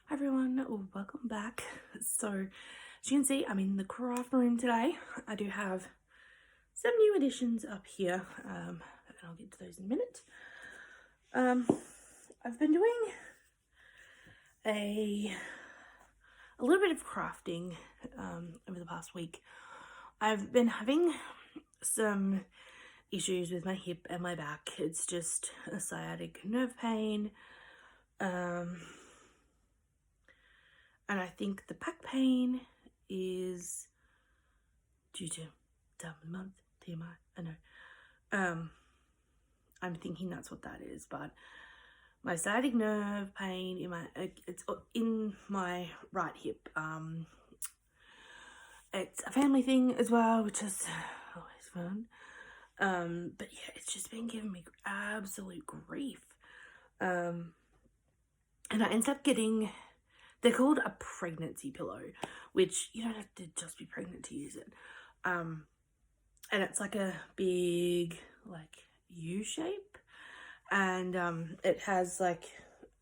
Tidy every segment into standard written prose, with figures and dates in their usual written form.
Hi everyone, welcome back. So as you can see, I'm in the craft room today. I do have some new additions up here, and I'll get to those in a minute. I've been doing a little bit of crafting over the past week. I've been having some issues with my hip and my back. It's just a sciatic nerve pain. And I think the back pain is due to time of the month, TMI, I know. I'm thinking that's what that is, but my sciatic nerve pain it's in my right hip. It's a family thing as well, which is always fun. But yeah, it's just been giving me absolute grief. And I ended up getting, they're called a pregnancy pillow, which you don't have to just be pregnant to use it. And it's like a big, like, U shape. And it has like,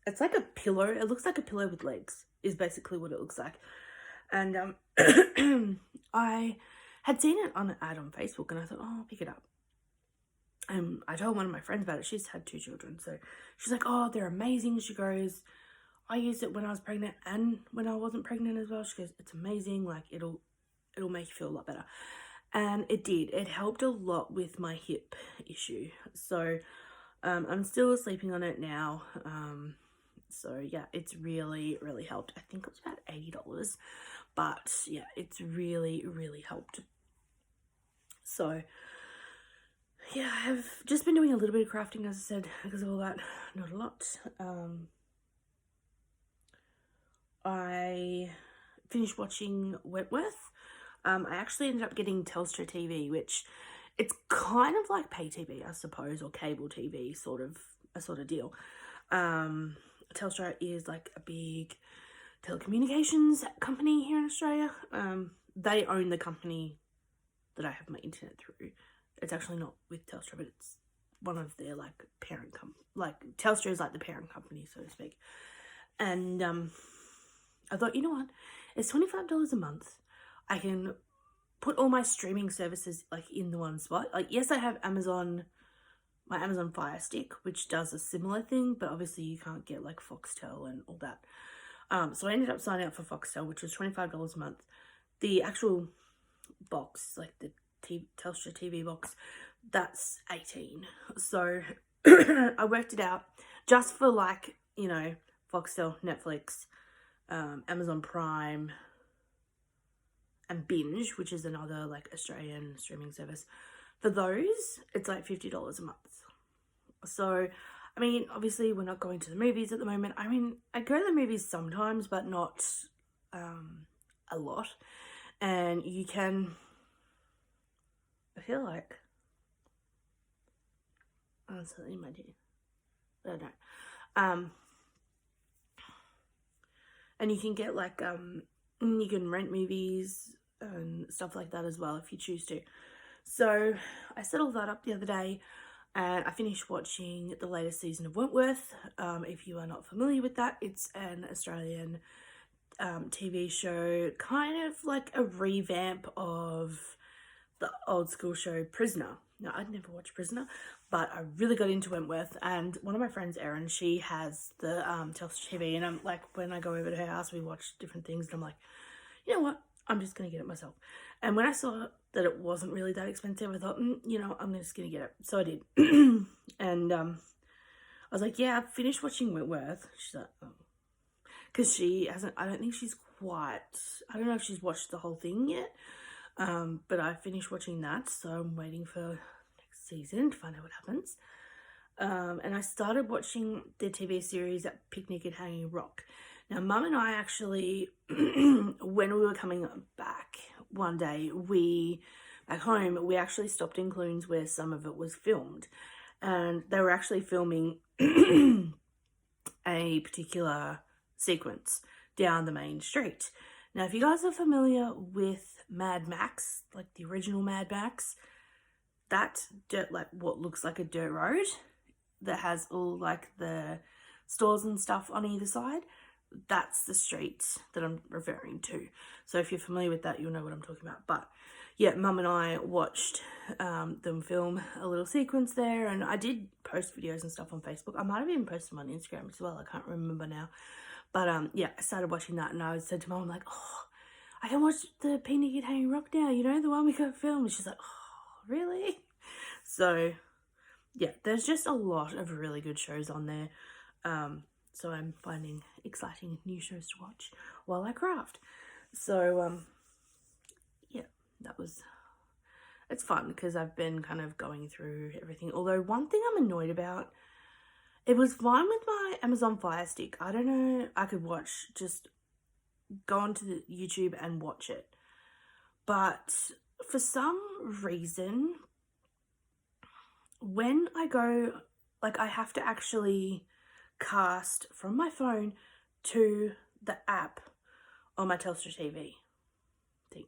it's like a pillow. It looks like a pillow with legs, is basically what it looks like. And I had seen it on an ad on Facebook, and I thought, oh, I'll pick it up. And I told one of my friends about it. She's had 2 children, so she's like, oh, they're amazing. She goes, I used it when I was pregnant and when I wasn't pregnant as well. She goes, it's amazing. Like, it'll make you feel a lot better. And it did. It helped a lot with my hip issue. So I'm still sleeping on it now. So yeah, it's really, really helped. I think it was about $80, but yeah, it's really, really helped. So yeah, I've just been doing a little bit of crafting, as I said, because of all that. Not a lot. I finished watching Wentworth. I actually ended up getting Telstra TV, which it's kind of like pay TV, I suppose, or cable TV, sort of deal. Telstra is like a big telecommunications company here in Australia. They own the company that I have my internet through. It's actually not with Telstra, but it's one of their like parent like Telstra is like the parent company, so to speak. And I thought, you know what? It's $25 a month. I can put all my streaming services like in the one spot. Like, yes, I have my Amazon Fire Stick, which does a similar thing, but obviously you can't get like Foxtel and all that. So I ended up signing up for Foxtel, which was $25 a month. The actual box, like the Telstra TV box, that's $18. So I worked it out just for like, you know, Foxtel, Netflix, Amazon Prime, and Binge, which is another like Australian streaming service. For those, it's like $50 a month. So, I mean, obviously we're not going to the movies at the moment. I mean, I go to the movies sometimes, but not a lot. And you can, I feel like, oh, something in my teeth. I don't know. And you can get like, you can rent movies and stuff like that as well if you choose to. So I set all that up the other day, and I finished watching the latest season of Wentworth. If you are not familiar with that, it's an Australian TV show, kind of like a revamp of the old school show Prisoner. Now, I'd never watched Prisoner, but I really got into Wentworth, and one of my friends, Erin, she has the Telstra TV, and I'm like, when I go over to her house, we watch different things, and I'm like, you know what, I'm just going to get it myself. And when I saw that it wasn't really that expensive, I thought, you know, I'm just going to get it. So I did. And I was like, yeah, I've finished watching Wentworth. She's like, oh. Because she hasn't, I don't know if she's watched the whole thing yet. But I finished watching that, so I'm waiting for next season to find out what happens. And I started watching the TV series at Picnic at Hanging Rock. Now, Mum and I actually, when we were coming back one day, back home, we actually stopped in Clunes where some of it was filmed. And they were actually filming a particular sequence down the main street. Now, if you guys are familiar with Mad Max, like the original Mad Max, that dirt, like what looks like a dirt road that has all like the stores and stuff on either side, that's the street that I'm referring to. So if you're familiar with that, you'll know what I'm talking about. But yeah, Mum and I watched them film a little sequence there, and I did post videos and stuff on Facebook. I might have even posted them on Instagram as well. I can't remember now. But yeah, I started watching that, and I said to Mum, I'm like, oh, I can watch the Picnic at Hanging Rock now, you know, the one we got filmed. And she's like, oh, really? So yeah, there's just a lot of really good shows on there. So I'm finding exciting new shows to watch while I craft. So yeah, it's fun because I've been kind of going through everything. Although one thing I'm annoyed about, it was fine with my Amazon Fire Stick. I don't know, I could just go onto the YouTube and watch it. But for some reason, when I go, like, I have to actually cast from my phone to the app on my Telstra TV thing.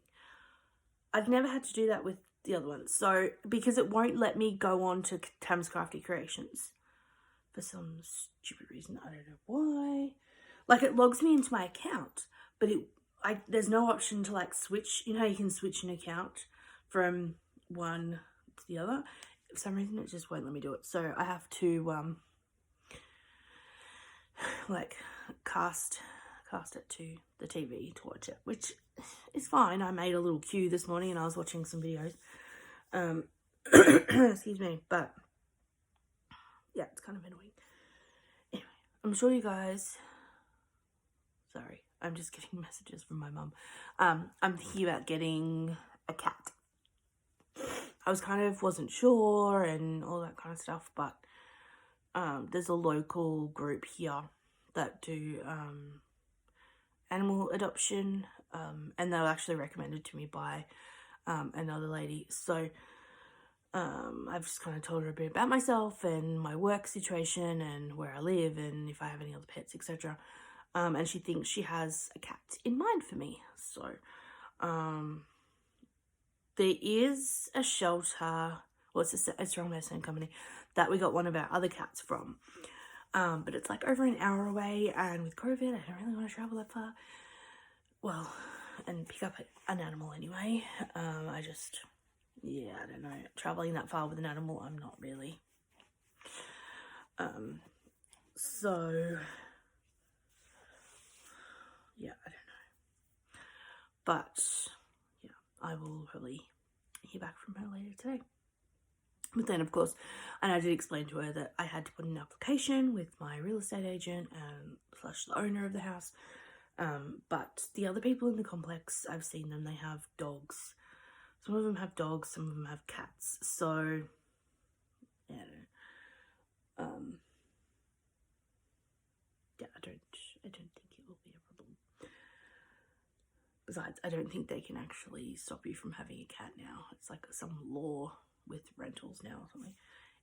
I've never had to do that with the other ones. So, because it won't let me go on to Tam's Crafty Creations for some stupid reason. I don't know why. Like, it logs me into my account, but there's no option to, like, switch. You know how you can switch an account from one to the other? For some reason, it just won't let me do it. So I have to, like, cast it to the TV to watch it, which is fine. I made a little queue this morning and I was watching some videos. Excuse me, but yeah, it's kind of annoying. Anyway, I'm sure you guys, sorry, I'm just getting messages from my mum. I'm thinking about getting a cat. I wasn't sure and all that kind of stuff, but there's a local group here that do animal adoption, and they were actually recommended to me by another lady. So I've just kind of told her a bit about myself and my work situation and where I live and if I have any other pets, etc. And she thinks she has a cat in mind for me. So there is a shelter, well, it's a strong medicine company that we got one of our other cats from. But it's like over an hour away, and with COVID, I don't really want to travel that far. Well, and pick up an animal anyway. I don't know. Traveling that far with an animal, I'm not really. So, yeah, I don't know. But, yeah, I will probably hear back from her later today. But then, of course, and I did explain to her that I had to put in an application with my real estate agent and / the owner of the house. But the other people in the complex, I've seen them, they have dogs. Some of them have dogs, some of them have cats. So, yeah, yeah, I don't think it will be a problem. Besides, I don't think they can actually stop you from having a cat now. It's like some law with rentals now or something.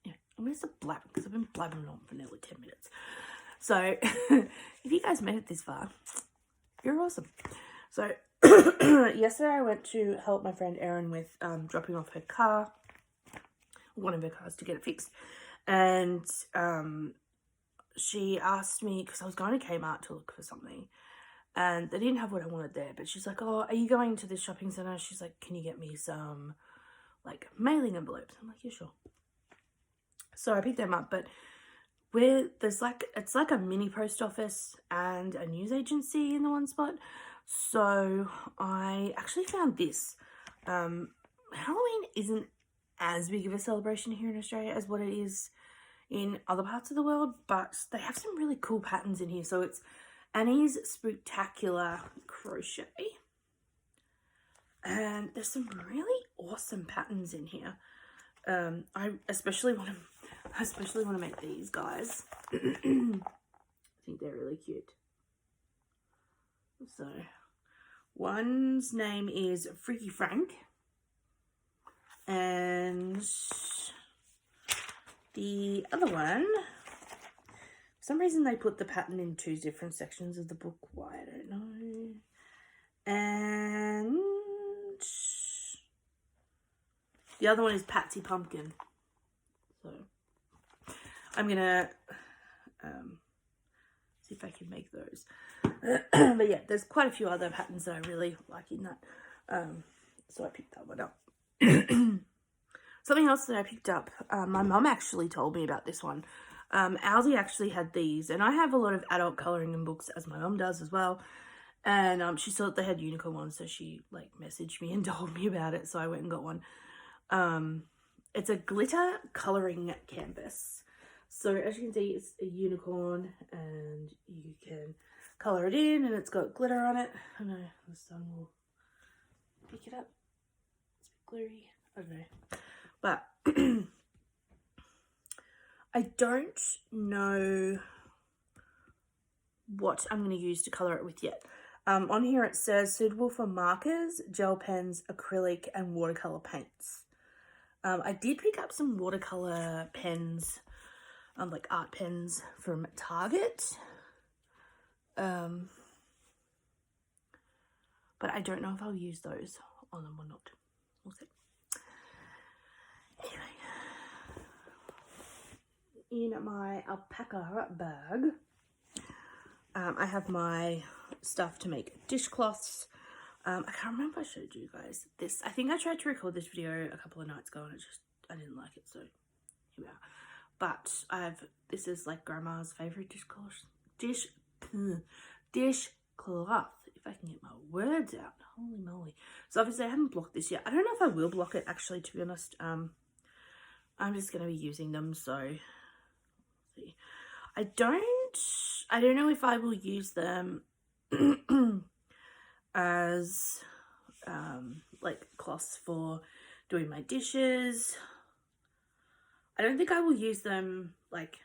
Anyway, I'm going to stop blabbing because I've been blabbing on for nearly 10 minutes. So, if you guys made it this far, you're awesome. So, yesterday I went to help my friend Erin with dropping off her car, one of her cars, to get it fixed. And she asked me, because I was going to Kmart to look for something, and they didn't have what I wanted there, but she's like, oh, are you going to this shopping centre? She's like, can you get me some, like, mailing envelopes? I'm like, yeah, sure. So I picked them up, but it's like a mini post office and a news agency in the one spot. So I actually found this. Halloween isn't as big of a celebration here in Australia as what it is in other parts of the world, but they have some really cool patterns in here. So it's Annie's Spectacular Crochet, and there's some really awesome patterns in here. I especially want to make these guys. I think they're really cute. So one's name is Freaky Frank, and the other one, for some reason they put the pattern in two different sections of the book. Why, I don't know. And the other one is Patsy Pumpkin. So I'm gonna see if I can make those. But yeah, there's quite a few other patterns that I really like in that. So I picked that one up. Something else that I picked up, my mum actually told me about this one. Aldi actually had these, and I have a lot of adult colouring in books, as my mum does as well. And she saw that they had unicorn ones, so she like messaged me and told me about it, so I went and got one. It's a glitter colouring canvas. So as you can see, it's a unicorn, and you can colour it in, and it's got glitter on it. I don't know, the sun will pick it up. It's a bit glittery. I don't know. But I don't know what I'm going to use to colour it with yet. On here it says suitable for markers, gel pens, acrylic and watercolour paints. I did pick up some watercolour pens, like art pens from Target. But I don't know if I'll use those on them or not. We'll see. Anyway, in my alpaca bag, I have my stuff to make dishcloths. I can't remember if I showed you guys this. I think I tried to record this video a couple of nights ago and I didn't like it, so here we are. But this is like grandma's favourite dishcloth. Dishcloth, if I can get my words out. Holy moly. So obviously I haven't blocked this yet. I don't know if I will block it actually, to be honest. I'm just going to be using them, so see. I don't know if I will use them as like cloths for doing my dishes. I don't think I will use them like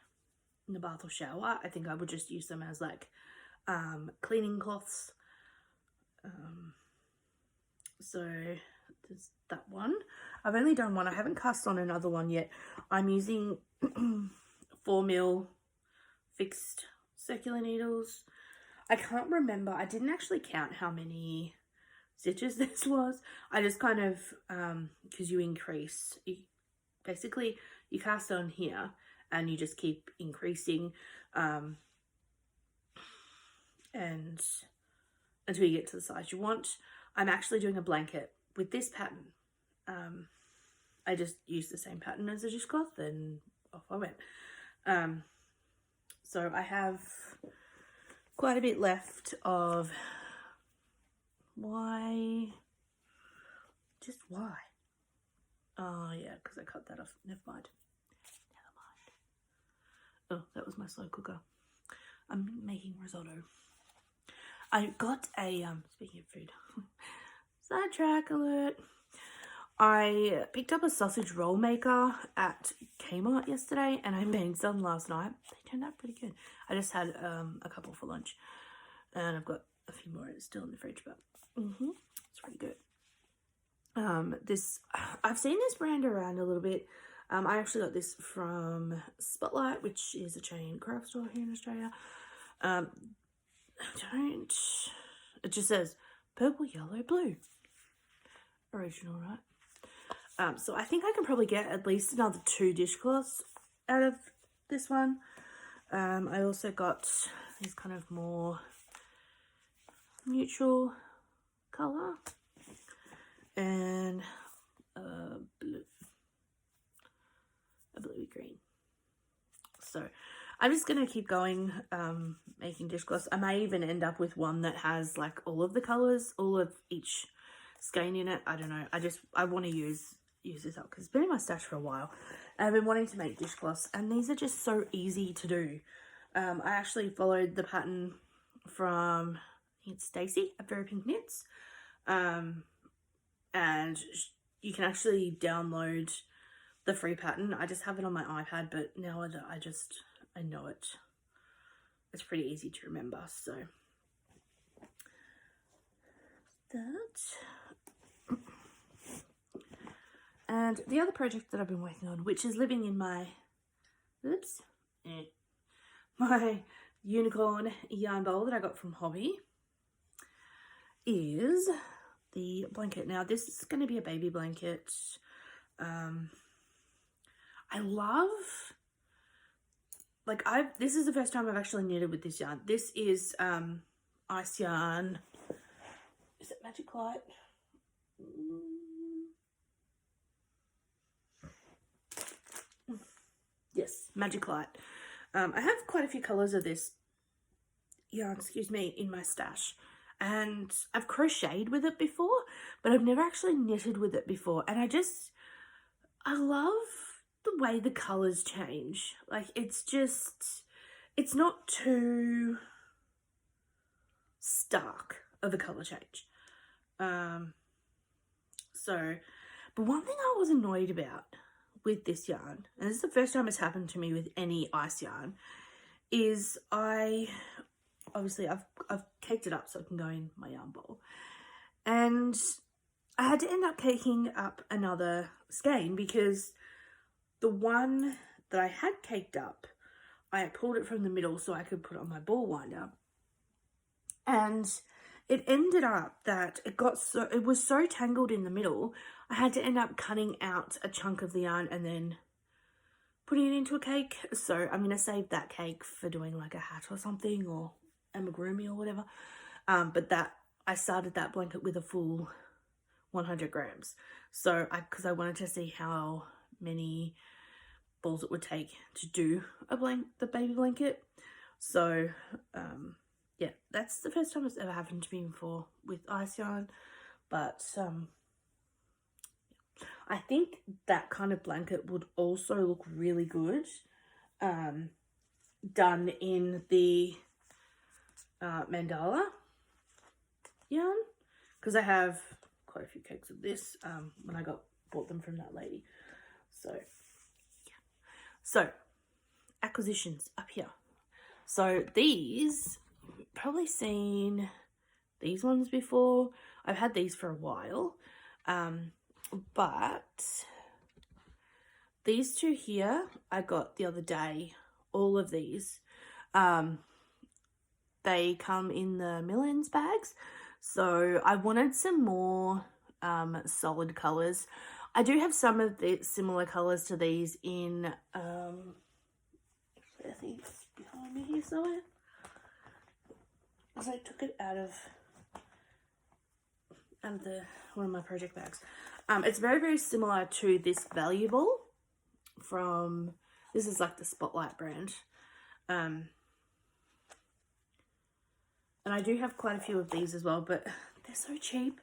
in the bath or shower. I think I would just use them as like cleaning cloths. So there's that one. I've only done one. I haven't cast on another one yet. I'm using 4mm fixed circular needles. I can't remember. I didn't actually count how many stitches this was. I just kind of, because you increase, basically you cast on here and you just keep increasing and until you get to the size you want. I'm actually doing a blanket with this pattern. I just used the same pattern as a dishcloth and off I went. So I have quite a bit left of why. Oh yeah, because I cut that off. Never mind. Oh, that was my slow cooker. I'm making risotto. I got a, speaking of food, sidetrack alert. I picked up a sausage roll maker at Kmart yesterday and I made some last night. They turned out pretty good. I just had a couple for lunch and I've got a few more still in the fridge, but it's pretty good. I've seen this brand around a little bit. I actually got this from Spotlight, which is a chain craft store here in Australia. It just says purple, yellow, blue. Original, right? So I think I can probably get at least another 2 dishcloths out of this one. I also got these kind of more neutral colour and a bluey green. So I'm just going to keep going making dishcloths. I may even end up with one that has like all of the colours, all of each skein in it. I don't know. I want to use this up because it's been in my stash for a while. I've been wanting to make dishcloths and these are just so easy to do. I actually followed the pattern from, I think it's Stacey at Very Pink Knits. And you can actually download the free pattern. I just have it on my iPad, but now I know it. It's pretty easy to remember, so that. And the other project that I've been working on, which is living in my, my unicorn yarn bowl that I got from Hobby, is the blanket. Now this is going to be a baby blanket. I love, like this is the first time I've actually knitted with this yarn. This is ice yarn. Is it Magic Light? Yes, Magic Light. I have quite a few colours of this yarn, in my stash. And I've crocheted with it before, but I've never actually knitted with it before. And I love the way the colours change. Like, it's not too stark of a colour change. But one thing I was annoyed about with this yarn, and this is the first time it's happened to me with any ice yarn, is I've caked it up so it can go in my yarn bowl, and I had to end up caking up another skein because the one that I had caked up, I pulled it from the middle so I could put it on my ball winder, and it ended up that it was so tangled in the middle, I had to end up cutting out a chunk of the yarn and then putting it into a cake. So I'm going to save that cake for doing like a hat or something, or amigurumi or whatever. But I started that blanket with a full 100 grams. So because I wanted to see how many balls it would take to do the baby blanket. So yeah, that's the first time it's ever happened to me before with ice yarn. But I think that kind of blanket would also look really good done in the mandala yarn, because I have quite a few cakes of this when I bought them from that lady. So yeah. So acquisitions up here. So these, probably seen these ones before. I've had these for a while, but these two here I got the other day. All of these, they come in the Millens bags, so I wanted some more solid colours. I do have some of the similar colours to these in I think it's behind me here somewhere, because I took it out of one of my project bags. It's very, very similar to this valuable from, this is like the Spotlight brand. And I do have quite a few of these as well, but they're so cheap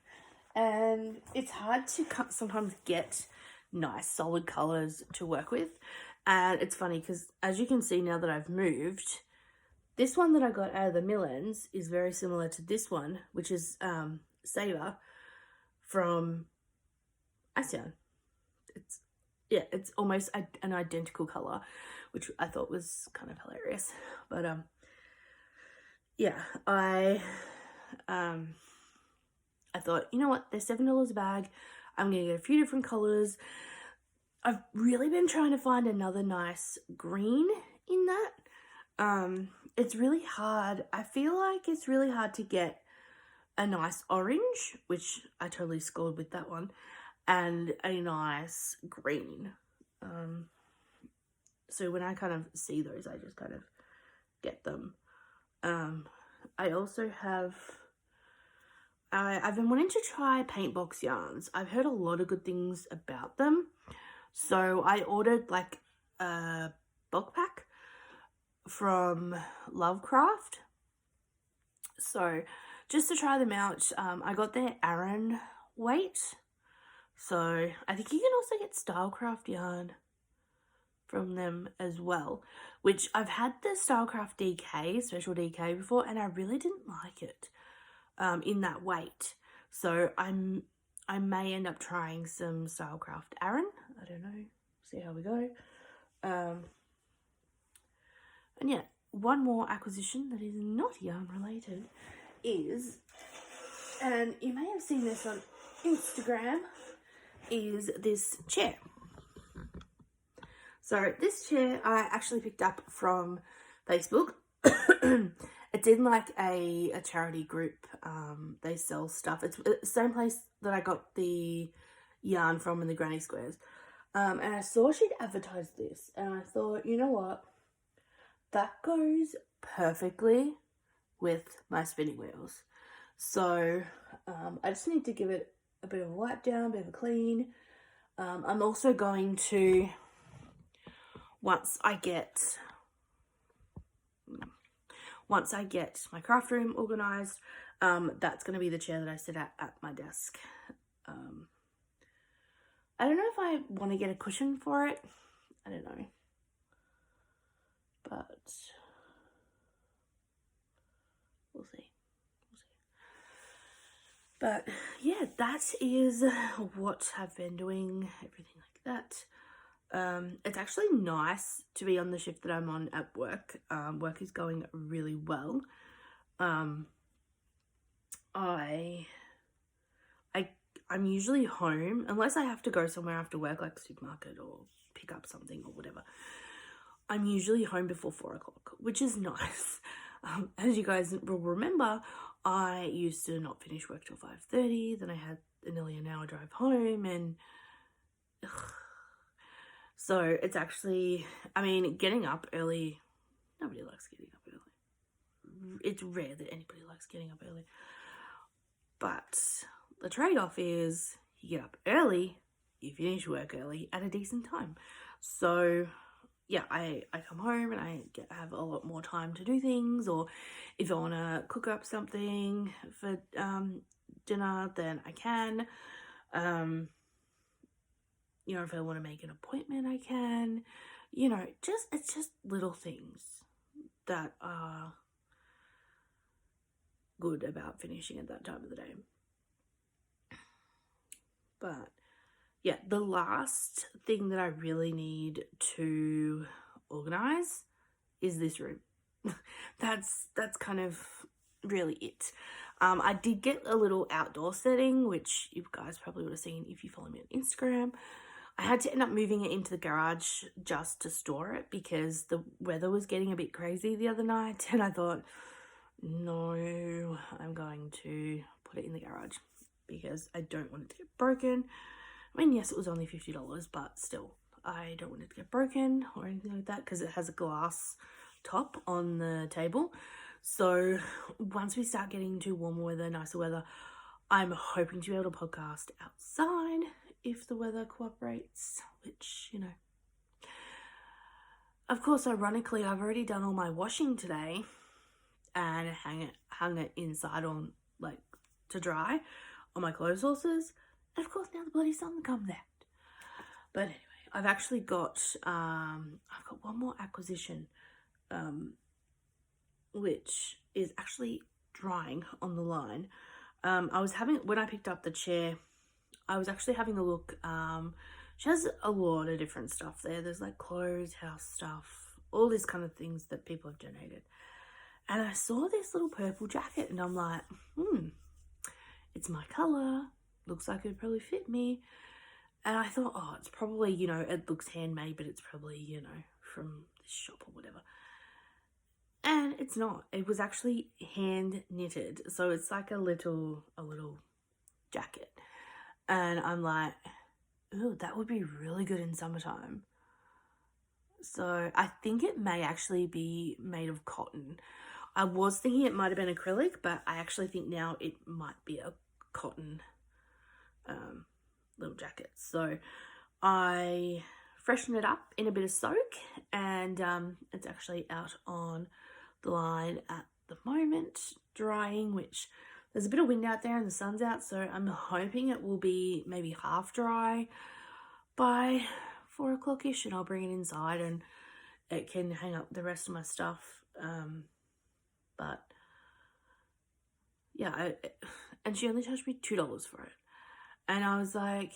and it's hard to sometimes get nice solid colors to work with. And it's funny because, as you can see now that I've moved, this one that I got out of the Millens is very similar to this one, which is Sabre from Asian. It's almost an identical color, which I thought was kind of hilarious. But yeah, I thought, you know what, they're $7 a bag. I'm gonna get a few different colors. I've really been trying to find another nice green in that. It's really hard. I feel like it's really hard to get a nice orange, which I totally scored with that one, and a nice green. So when I kind of see those, I just kind of get them. I also have, I've been wanting to try paint box yarns. I've heard a lot of good things about them. So I ordered like a bulk pack from Lovecraft. So just to try them out, I got their Aran weight. So I think you can also get Stylecraft yarn from them as well, which I've had the Stylecraft DK, Special DK before, and I really didn't like it in that weight. So I may end up trying some Stylecraft Aran. I don't know. See how we go. And yeah, one more acquisition that is not yarn related is, and you may have seen this on Instagram, is this chair. So this chair I actually picked up from Facebook. It's in like a charity group. They sell stuff. It's the same place that I got the yarn from in the Granny Squares. And I saw she'd advertised this, and I thought, you know what? That goes perfectly with my spinning wheels. So I just need to give it a bit of a wipe down, a bit of a clean. I'm also going to, once I get my craft room organized, that's going to be the chair that I sit at my desk. I don't know if I want to get a cushion for it. I don't know. But we'll see. But yeah, that is what I've been doing, everything like that. It's actually nice to be on the shift that I'm on at work. Work is going really well. I'm usually home, unless I have to go somewhere after work, like supermarket or pick up something or whatever. I'm usually home before 4 o'clock, which is nice. As you guys will remember, I used to not finish work till 5:30. Then I had nearly an hour drive home, and so it's actually, I mean, getting up early, nobody likes getting up early. It's rare that anybody likes getting up early. But the trade-off is you get up early, you finish work early at a decent time. So yeah, I come home and I have a lot more time to do things, or if I want to cook up something for dinner, then I can. You know, if I want to make an appointment, I can. You know, it's just little things that are good about finishing at that time of the day. But yeah, the last thing that I really need to organize is this room. That's kind of really it. I did get a little outdoor setting, which you guys probably would have seen if you follow me on Instagram. I had to end up moving it into the garage just to store it because the weather was getting a bit crazy the other night, and I thought, no, I'm going to put it in the garage because I don't want it to get broken. I mean, yes, it was only $50, but still, I don't want it to get broken or anything like that because it has a glass top on the table. So once we start getting to warmer weather, nicer weather, I'm hoping to be able to podcast outside if the weather cooperates, which, you know. Of course, ironically, I've already done all my washing today and hung it inside on, like, to dry on my clothes horses. And of course, now the bloody sun comes out. But anyway, I've actually got, I've got one more acquisition, which is actually drying on the line. When I picked up the chair, I was actually having a look. She has a lot of different stuff there. There's like clothes, house stuff, all these kind of things that people have donated. And I saw this little purple jacket and I'm like, it's my color. Looks like it'd probably fit me. And I thought, oh, it's probably, you know, it looks handmade, but it's probably, you know, from this shop or whatever. And it's not. It was actually hand knitted. So it's like a little jacket. And I'm like, ooh, that would be really good in summertime. So I think it may actually be made of cotton. I was thinking it might have been acrylic, but I actually think now it might be a cotton little jacket. So I freshened it up in a bit of soak, and it's actually out on the line at the moment, drying, which there's a bit of wind out there and the sun's out, so I'm hoping it will be maybe half dry by 4 o'clock-ish, and I'll bring it inside and it can hang up the rest of my stuff. But yeah, and she only charged me $2 for it. And I was like,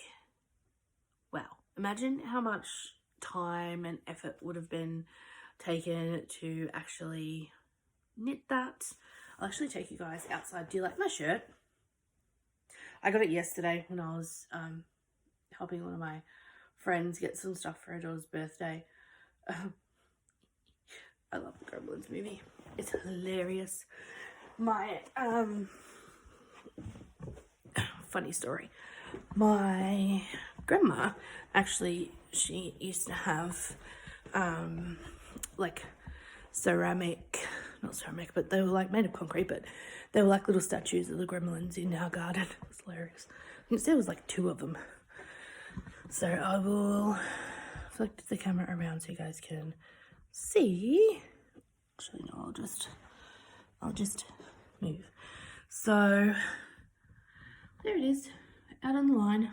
wow, imagine how much time and effort would have been taken to actually knit that. I'll actually take you guys outside. Do you like my shirt? I got it yesterday when I was helping one of my friends get some stuff for her daughter's birthday. I love the Gremlins movie. It's hilarious. My funny story. My grandma, actually, she used to have like ceramic not ceramic, but they were like made of concrete, but they were like little statues of the gremlins in our garden. It was hilarious. I think there was like 2 of them. So I will flick the camera around so you guys can see. Actually, no, I'll just move. So there it is, out on the line.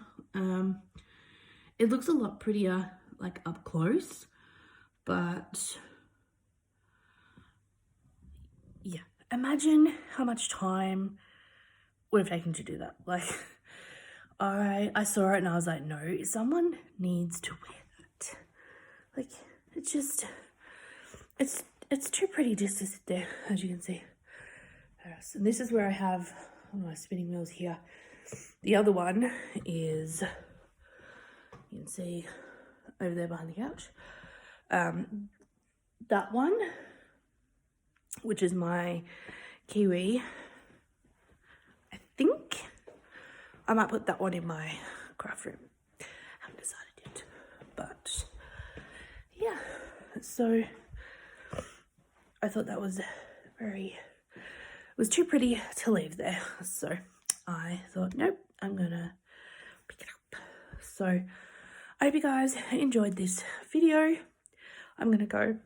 It looks a lot prettier like up close, but yeah, imagine how much time would have taken to do that. Like, I saw it and I was like, no, someone needs to wear that. Like, it's just, it's too pretty just to sit there, as you can see. And this is where I have my spinning wheels here. The other one is, you can see over there behind the couch. That one, which is my kiwi, I think I might put that one in my craft room. Haven't decided yet, but yeah. So I thought that was too pretty to leave there. So I thought, nope, I'm gonna pick it up. So I hope you guys enjoyed this video. I'm gonna go,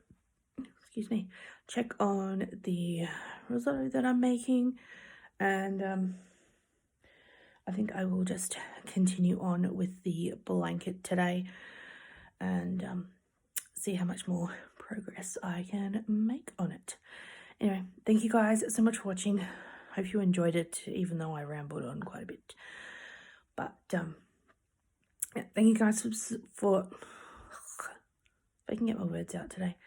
excuse me, check on the risotto that I'm making, and I think I will just continue on with the blanket today and see how much more progress I can make on it. Anyway, thank you guys so much for watching. Hope you enjoyed it, even though I rambled on quite a bit. But yeah, thank you guys for if I can get my words out today.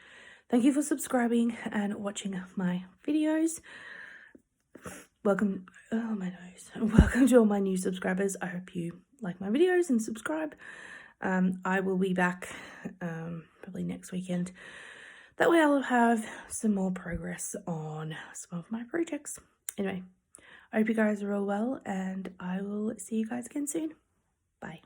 Thank you for subscribing and watching my videos. Welcome, oh my nose. Welcome to all my new subscribers. I hope you like my videos and subscribe. I will be back probably next weekend. That way I'll have some more progress on some of my projects. Anyway, I hope you guys are all well, and I will see you guys again soon. Bye.